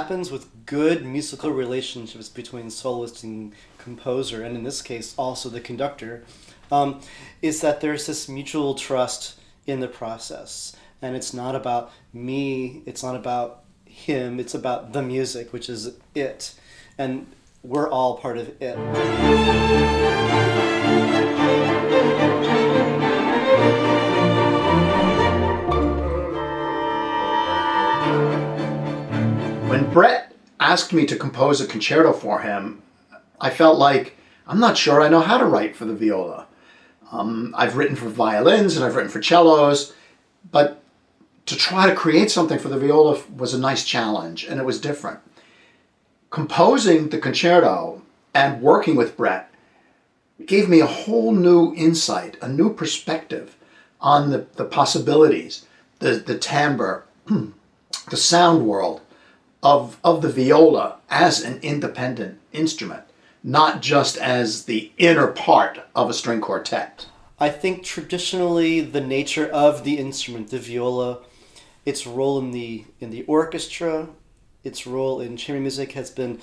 happens with good musical relationships between soloist and composer, and in this case also the conductor, is that there's this mutual trust in the process. And it's not about me, it's not about him, it's about the music, which is it. And we're all part of it. When Brett asked me to compose a concerto for him, I felt like I'm not sure I know how to write for the viola. I've written for violins and I've written for cellos, but to try to create something for the viola was a nice challenge, and it was different. Composing the concerto and working with Brett gave me a whole new insight, a new perspective on the possibilities, the timbre, the sound world of the viola as an independent instrument, not just as the inner part of a string quartet. I think traditionally the nature of the instrument, the viola, its role in the orchestra, its role in chamber music has been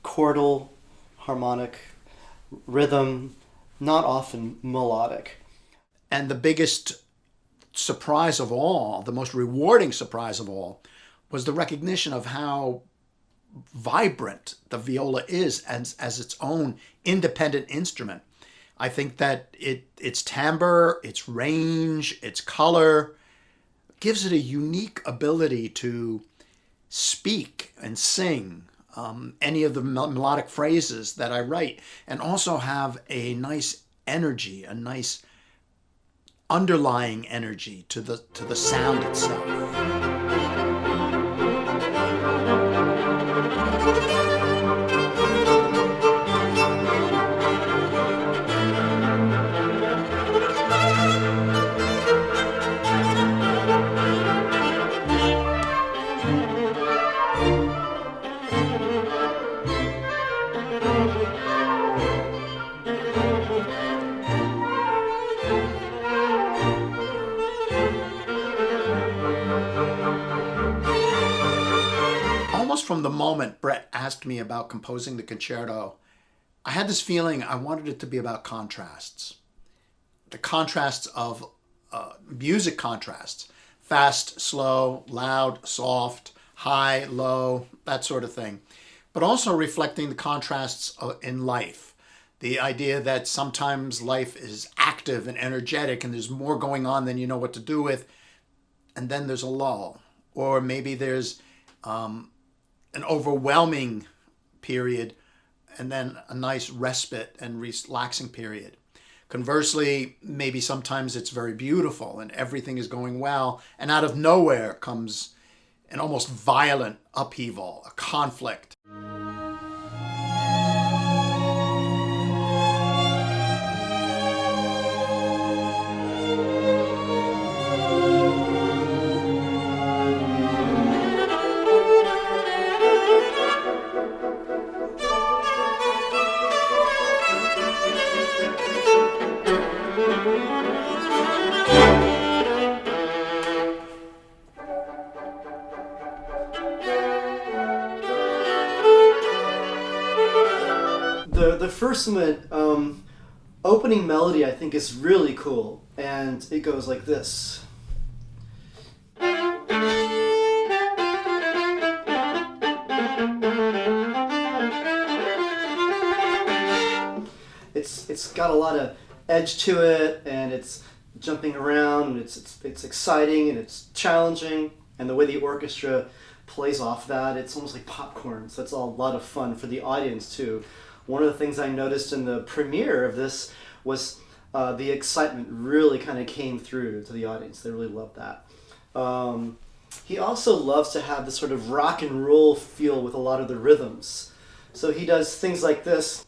chordal, harmonic, rhythm, not often melodic. And the biggest surprise of all, the most rewarding surprise of all, was the recognition of how vibrant the viola is as its own independent instrument. I think that its timbre, its range, its color gives it a unique ability to speak and sing any of the melodic phrases that I write, and also have a nice energy, a nice underlying energy to the sound itself. Almost from the moment Brett asked me about composing the concerto, I had this feeling I wanted it to be about contrasts. The contrasts of music contrasts. Fast, slow, loud, soft, high, low, that sort of thing. But also reflecting the contrasts in life. The idea that sometimes life is active and energetic and there's more going on than you know what to do with. And then there's a lull. Or maybe there's an overwhelming period and then a nice respite and relaxing period. Conversely, maybe sometimes it's very beautiful and everything is going well, and out of nowhere comes an almost violent upheaval, a conflict. The first movement, opening melody, I think is really cool, and it goes like this. It's got a lot of edge to it, and it's jumping around, and it's exciting and it's challenging, and the way the orchestra plays off that, it's almost like popcorn. So that's a lot of fun for the audience too. One of the things I noticed in the premiere of this was the excitement really kind of came through to the audience. They really loved that. He also loves to have this sort of rock and roll feel with a lot of the rhythms. So he does things like this.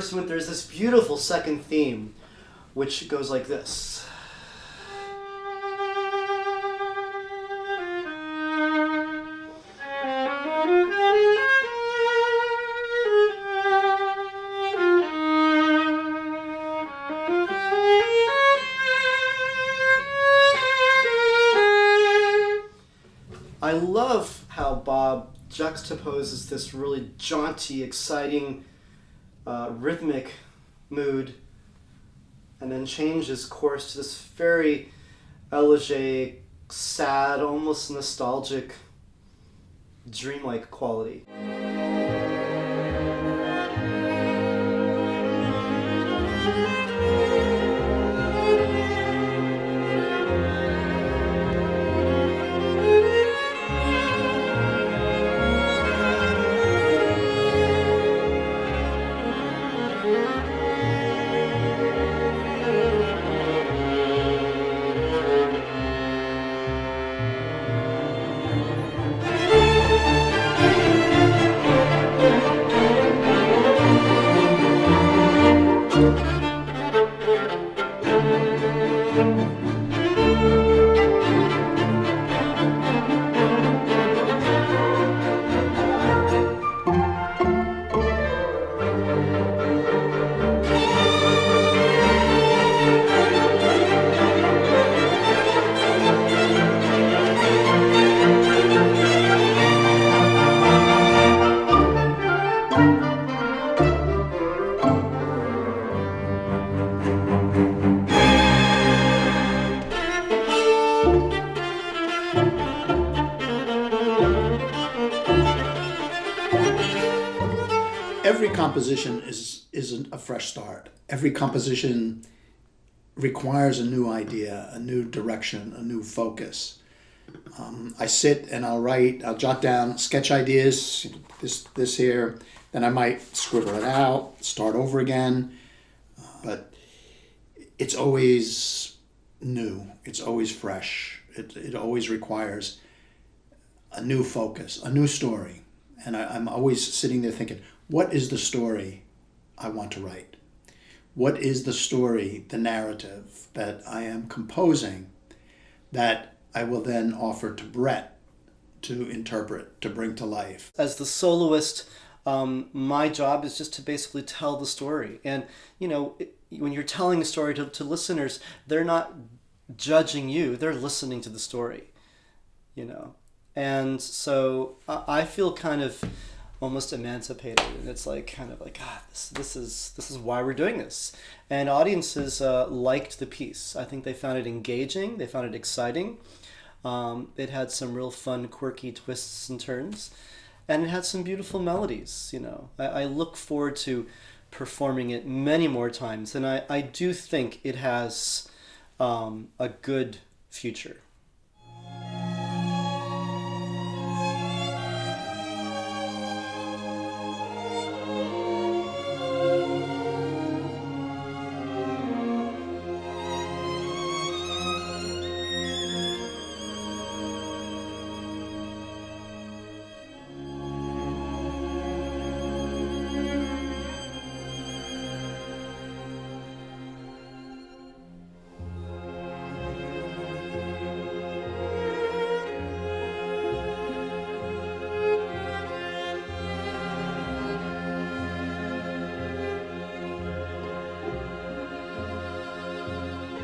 first movement, there's this beautiful second theme, which goes like this. I love how Bob juxtaposes this really jaunty, exciting, rhythmic mood, and then changes course to this very elegiac, sad, almost nostalgic, dreamlike quality. Every composition is a fresh start. Every composition requires a new idea, a new direction, a new focus. I sit and I'll jot down sketch ideas, this here, then I might scribble it out, start over again. But it's always new, it's always fresh. It always requires a new focus, a new story. And I'm always sitting there thinking, what is the story I want to write? What is the story, the narrative that I am composing that I will then offer to Brett to interpret, to bring to life? As the soloist, my job is just to basically tell the story. And, when you're telling a story to listeners, they're not judging you, they're listening to the story, And so I feel kind of almost emancipated, and it's this is why we're doing this. And audiences liked the piece. I think they found it engaging, they found it exciting. It had some real fun, quirky twists and turns, and it had some beautiful melodies. I look forward to performing it many more times, and I do think it has a good future.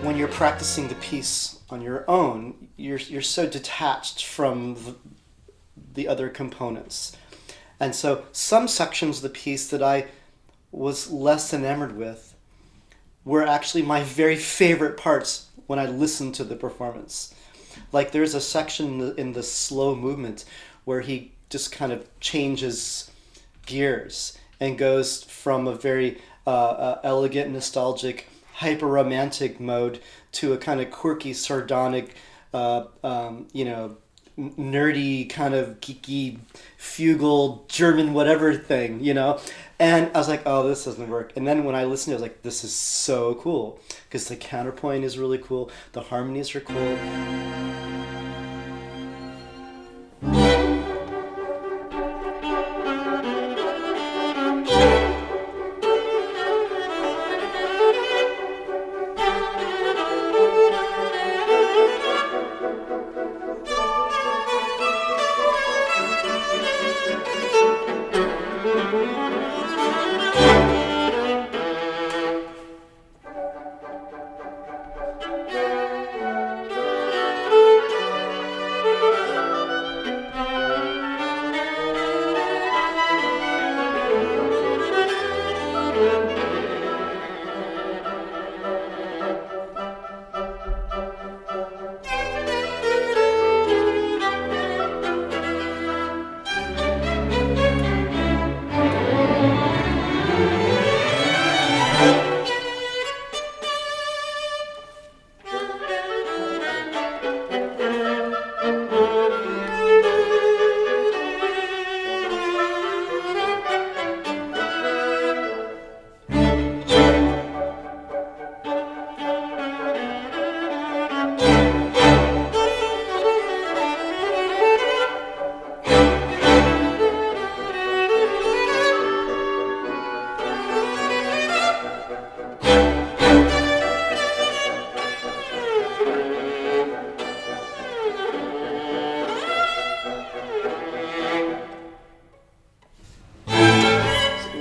When you're practicing the piece on your own, you're so detached from the other components. And so some sections of the piece that I was less enamored with were actually my very favorite parts when I listened to the performance. Like there's a section in the slow movement where he just kind of changes gears and goes from a very elegant, nostalgic, hyper-romantic mode to a kind of quirky, sardonic, nerdy, kind of geeky, fugal, German whatever thing, And I was like, oh, this doesn't work. And then when I listened, I was like, this is so cool. Because the counterpoint is really cool. The harmonies are cool.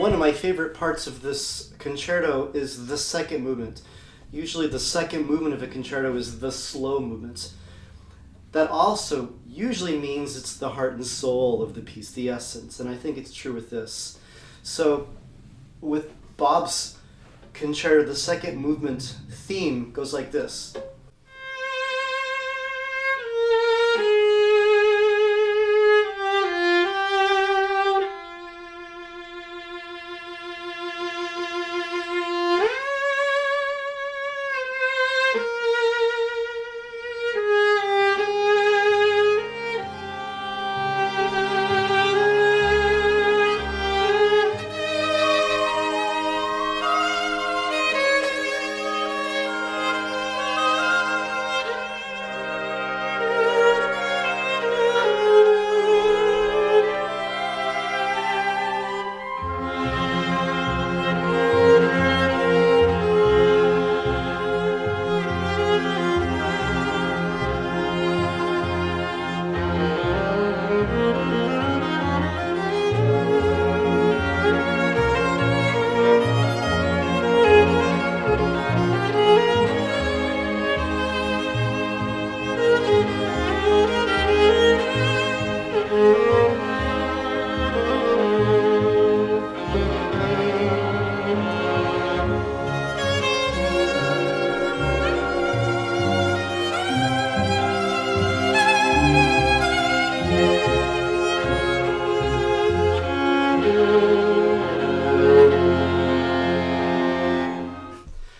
one of my favorite parts of this concerto is the second movement. Usually the second movement of a concerto is the slow movement. That also usually means it's the heart and soul of the piece, the essence, and I think it's true with this. So with Bob's concerto, the second movement theme goes like this.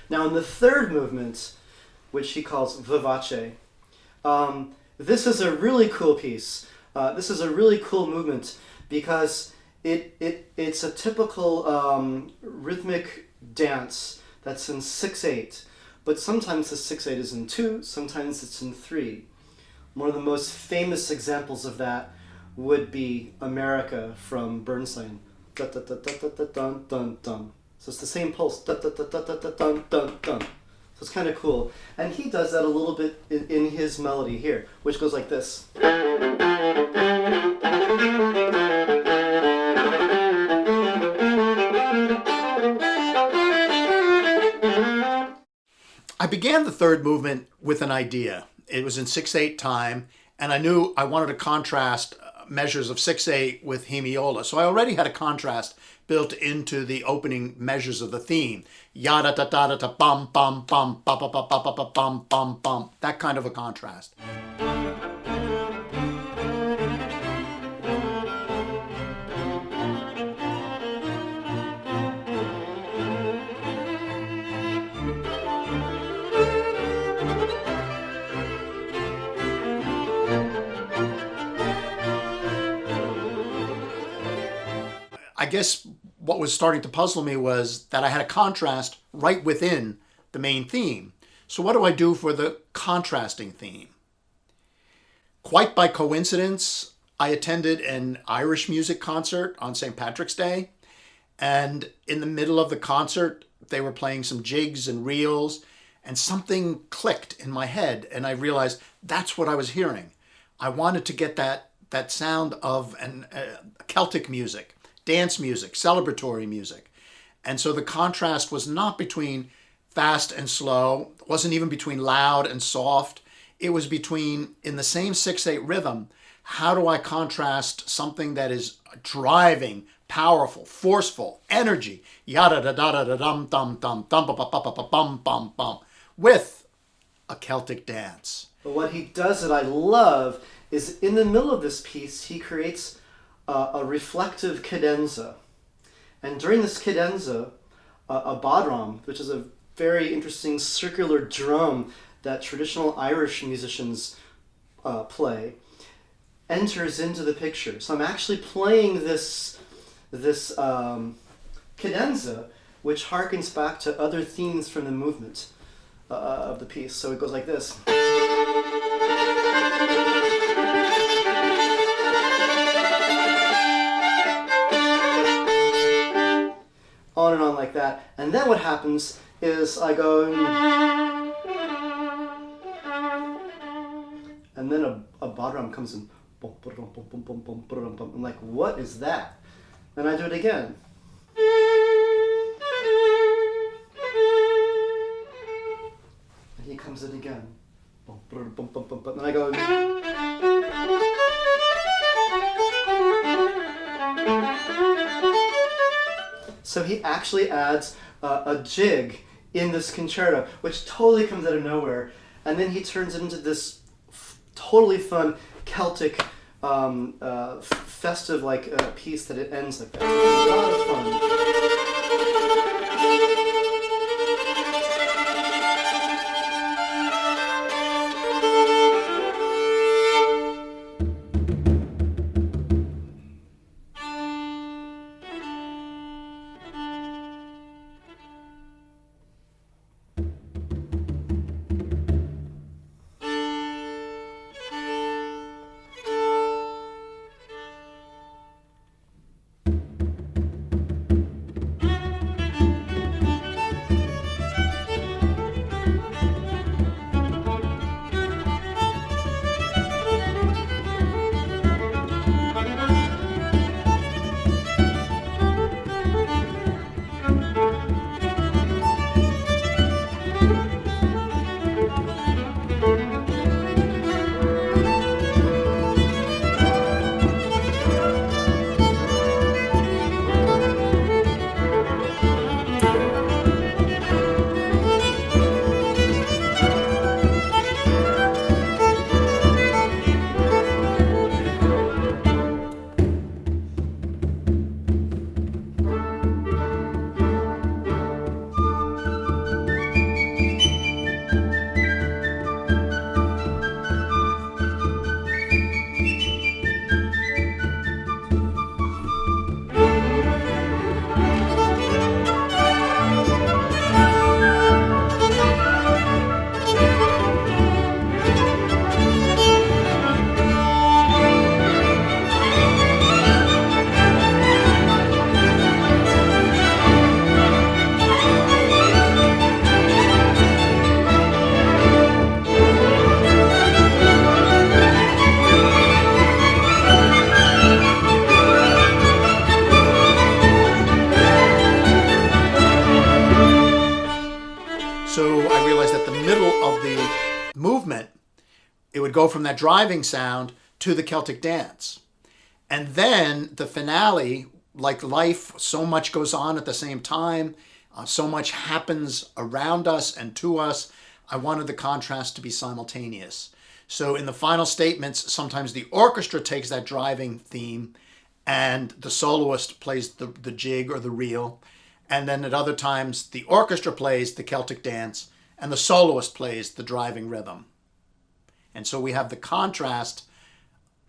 Now in the third movement, which he calls vivace, this is a really cool piece. This is a really cool movement because it's a typical rhythmic dance that's in 6/8, but sometimes the 6/8 is in 2, sometimes it's in 3. One of the most famous examples of that would be America from Bernstein. Dun, dun, dun, dun, dun, dun, dun, dun. So it's the same pulse. Dun, dun, dun, dun, dun, dun, dun, dun. So it's kind of cool. And he does that a little bit in his melody here, which goes like this. I began the third movement with an idea. It was in 6/8 time, and I knew I wanted to contrast measures of 6/8 with hemiola. So I already had a contrast built into the opening measures of the theme. Yada da da da da bum bum bum ba ba ba ba ba ba bum bum bum. That kind of a contrast. I guess what was starting to puzzle me was that I had a contrast right within the main theme. So what do I do for the contrasting theme? Quite by coincidence, I attended an Irish music concert on St. Patrick's Day, and in the middle of the concert, they were playing some jigs and reels, and something clicked in my head, and I realized that's what I was hearing. I wanted to get that sound of Celtic music, dance music, celebratory music. And so the contrast was not between fast and slow, it wasn't even between loud and soft. It was between, in the same 6/8 rhythm, how do I contrast something that is driving, powerful, forceful, energy, yada da da da da dum dum dum dum ba ba ba ba ba bum bum bum, with a Celtic dance. But what he does that I love is in the middle of this piece, he creates a reflective cadenza. And during this cadenza, a bodhran, which is a very interesting circular drum that traditional Irish musicians play, enters into the picture. So I'm actually playing this cadenza, which harkens back to other themes from the movement of the piece. So it goes like this. On and on like that. And then what happens is I go, and then a bodhran comes in. I'm like, what is that? And I do it again. comes in again. Bum, bum, bum, bum, bum, bum. And I go. So he actually adds a jig in this concerto, which totally comes out of nowhere, and then he turns it into this totally fun Celtic festive piece that it ends like that. It's a lot of fun. So I realized at the middle of the movement, it would go from that driving sound to the Celtic dance. And then the finale, like life, so much goes on at the same time, so much happens around us and to us. I wanted the contrast to be simultaneous. So in the final statements, sometimes the orchestra takes that driving theme and the soloist plays the jig or the reel. And then at other times, the orchestra plays the Celtic dance and the soloist plays the driving rhythm. And so we have the contrast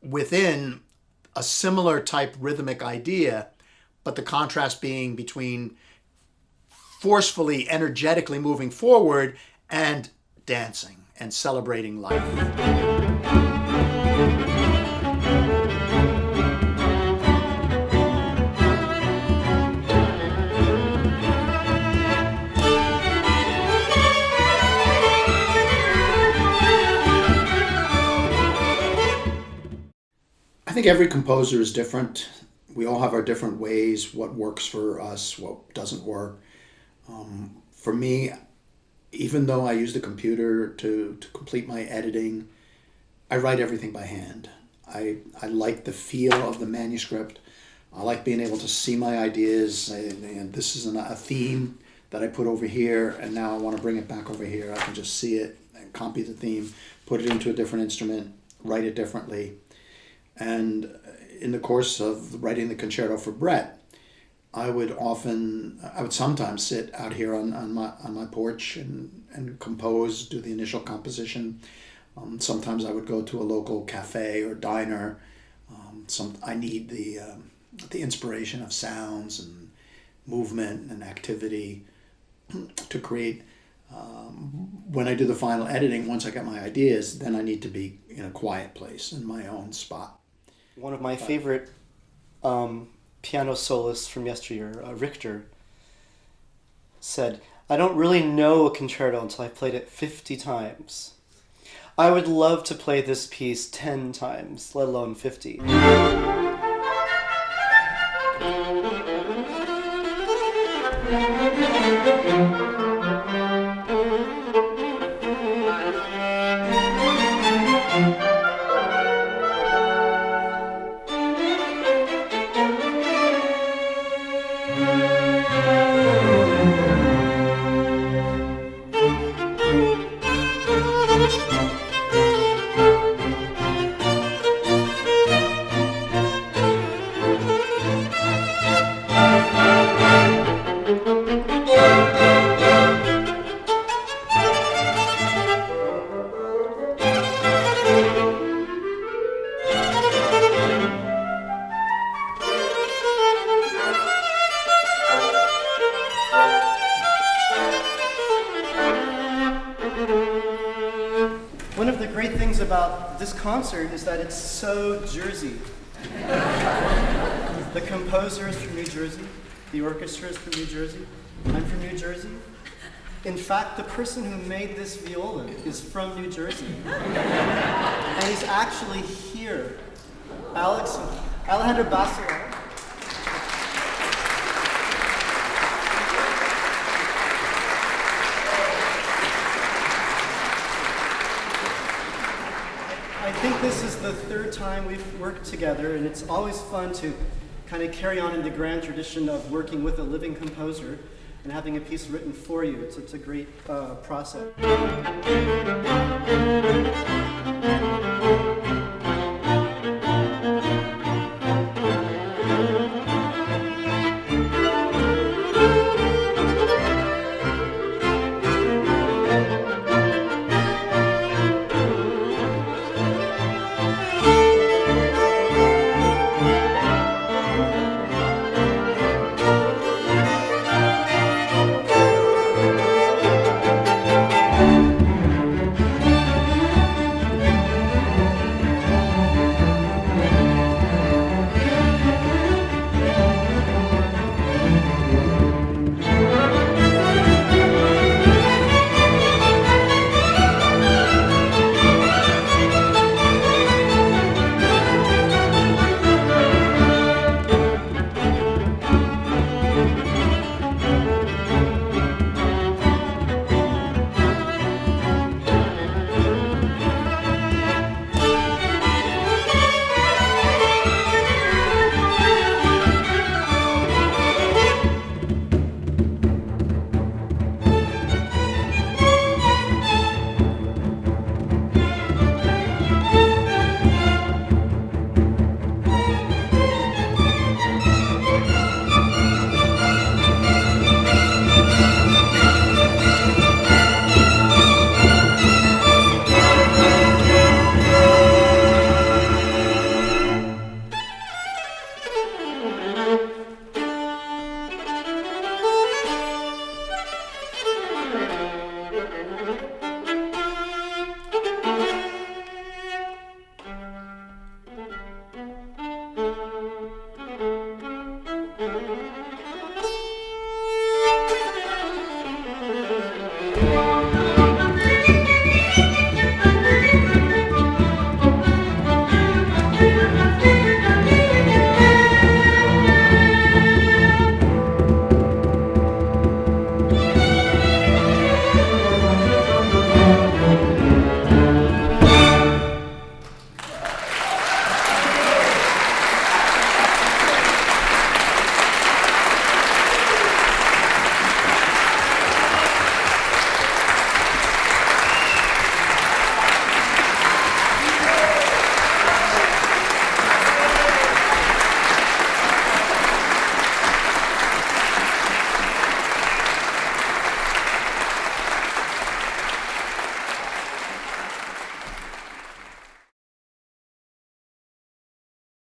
within a similar type rhythmic idea, but the contrast being between forcefully, energetically moving forward and dancing and celebrating life. I think every composer is different. We all have our different ways, what works for us, what doesn't work. For me, even though I use the computer to complete my editing, I write everything by hand. I like the feel of the manuscript. I like being able to see my ideas. And this is a theme that I put over here, and now I want to bring it back over here. I can just see it and copy the theme, put it into a different instrument, write it differently. And in the course of writing the concerto for Brett, I would sometimes sit out here on my porch and compose, do the initial composition. Sometimes I would go to a local cafe or diner. I need the inspiration of sounds and movement and activity to create. When I do the final editing, once I get my ideas, then I need to be in a quiet place in my own spot. One of my favorite piano soloists from yesteryear, Richter, said, "I don't really know a concerto until I've played it 50 times. I would love to play this piece 10 times, let alone 50. great things about this concert is that it's so Jersey. The composer is from New Jersey. The orchestra is from New Jersey. I'm from New Jersey. In fact, the person who made this viola is from New Jersey. And he's actually here. Alejandro Basso. I think this is the third time we've worked together, and it's always fun to kind of carry on in the grand tradition of working with a living composer and having a piece written for you. It's a great process.